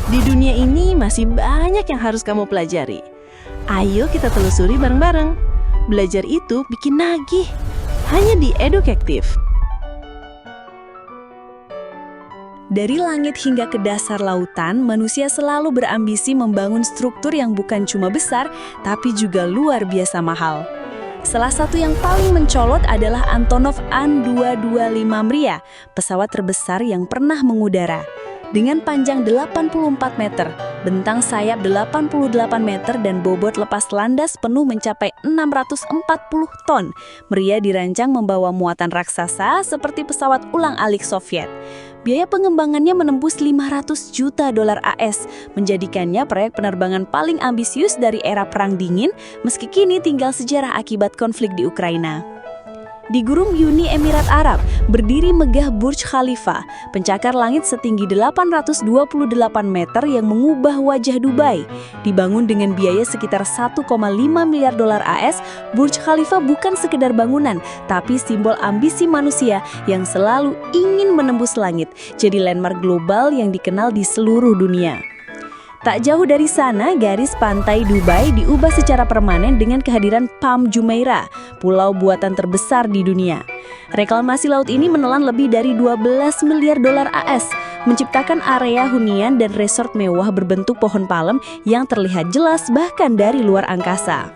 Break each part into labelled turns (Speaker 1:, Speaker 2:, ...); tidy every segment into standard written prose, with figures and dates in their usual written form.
Speaker 1: Di dunia ini masih banyak yang harus kamu pelajari. Ayo kita telusuri bareng-bareng. Belajar itu bikin nagih. Hanya di Educactive.
Speaker 2: Dari langit hingga ke dasar lautan, manusia selalu berambisi membangun struktur yang bukan cuma besar, tapi juga luar biasa mahal. Salah satu yang paling mencolok adalah Antonov An-225 Mriya, pesawat terbesar yang pernah mengudara. Dengan panjang 84 meter, bentang sayap 88 meter dan bobot lepas landas penuh mencapai 640 ton, Mriya dirancang membawa muatan raksasa seperti pesawat ulang-alik Soviet. Biaya pengembangannya menembus 500 juta dolar AS, menjadikannya proyek penerbangan paling ambisius dari era Perang Dingin, meski kini tinggal sejarah akibat konflik di Ukraina. Di Gurun Uni Emirat Arab, berdiri megah Burj Khalifa, pencakar langit setinggi 828 meter yang mengubah wajah Dubai. Dibangun dengan biaya sekitar 1,5 miliar dolar AS, Burj Khalifa bukan sekedar bangunan, tapi simbol ambisi manusia yang selalu ingin menembus langit, jadi landmark global yang dikenal di seluruh dunia. Tak jauh dari sana, garis pantai Dubai diubah secara permanen dengan kehadiran Palm Jumeirah, pulau buatan terbesar di dunia. Reklamasi laut ini menelan lebih dari 12 miliar dolar AS, menciptakan area hunian dan resort mewah berbentuk pohon palem yang terlihat jelas bahkan dari luar angkasa.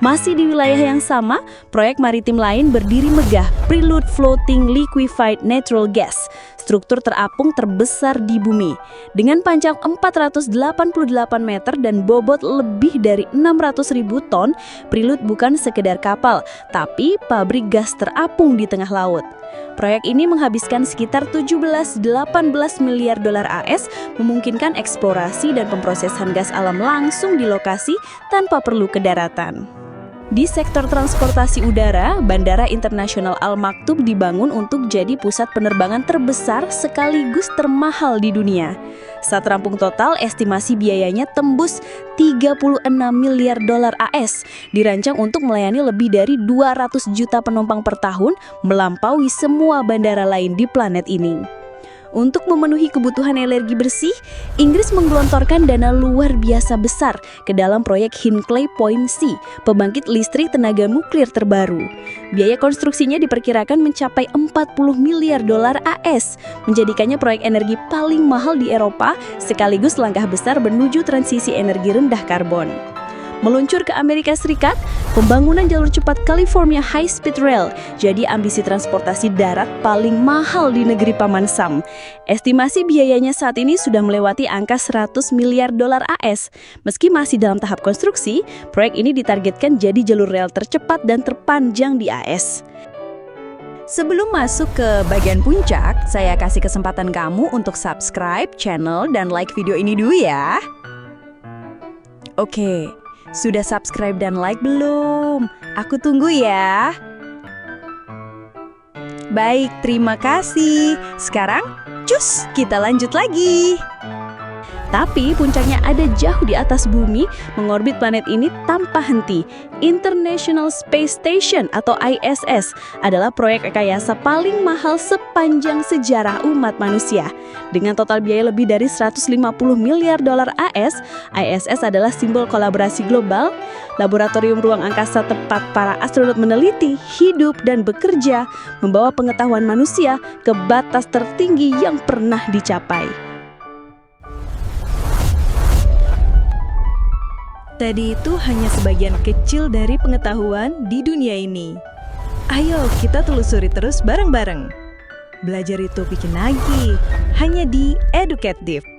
Speaker 2: Masih di wilayah yang sama, proyek maritim lain berdiri megah, Prelude Floating Liquefied Natural Gas, struktur terapung terbesar di bumi. Dengan panjang 488 meter dan bobot lebih dari 600.000 ton, Prelude bukan sekedar kapal, tapi pabrik gas terapung di tengah laut. Proyek ini menghabiskan sekitar 17-18 miliar dolar AS, memungkinkan eksplorasi dan pemrosesan gas alam langsung di lokasi tanpa perlu ke daratan. Di sektor transportasi udara, Bandara Internasional Al Maktoum dibangun untuk jadi pusat penerbangan terbesar sekaligus termahal di dunia. Saat rampung total, estimasi biayanya tembus 36 miliar dolar AS, dirancang untuk melayani lebih dari 200 juta penumpang per tahun, melampaui semua bandara lain di planet ini. Untuk memenuhi kebutuhan energi bersih, Inggris menggelontorkan dana luar biasa besar ke dalam proyek Hinkley Point C, pembangkit listrik tenaga nuklir terbaru. Biaya konstruksinya diperkirakan mencapai 40 miliar dolar AS, menjadikannya proyek energi paling mahal di Eropa, sekaligus langkah besar menuju transisi energi rendah karbon. Meluncur ke Amerika Serikat, pembangunan jalur cepat California High Speed Rail jadi ambisi transportasi darat paling mahal di negeri Paman Sam. Estimasi biayanya saat ini sudah melewati angka 100 miliar dolar AS. Meski masih dalam tahap konstruksi, proyek ini ditargetkan jadi jalur rel tercepat dan terpanjang di AS. Sebelum masuk ke bagian puncak, saya kasih kesempatan kamu untuk subscribe channel dan like video ini dulu ya. Oke. Sudah subscribe dan like belum? Aku tunggu ya. Baik, terima kasih. Sekarang, cus, kita lanjut lagi. Tapi puncaknya ada jauh di atas bumi, mengorbit planet ini tanpa henti. International Space Station atau ISS adalah proyek rekayasa paling mahal sepanjang sejarah umat manusia. Dengan total biaya lebih dari 150 miliar dolar AS, ISS adalah simbol kolaborasi global, laboratorium ruang angkasa tempat para astronot meneliti, hidup, dan bekerja, membawa pengetahuan manusia ke batas tertinggi yang pernah dicapai. Tadi itu hanya sebagian kecil dari pengetahuan di dunia ini. Ayo kita telusuri terus bareng-bareng. Belajar itu bikin nagih, hanya di Educactive.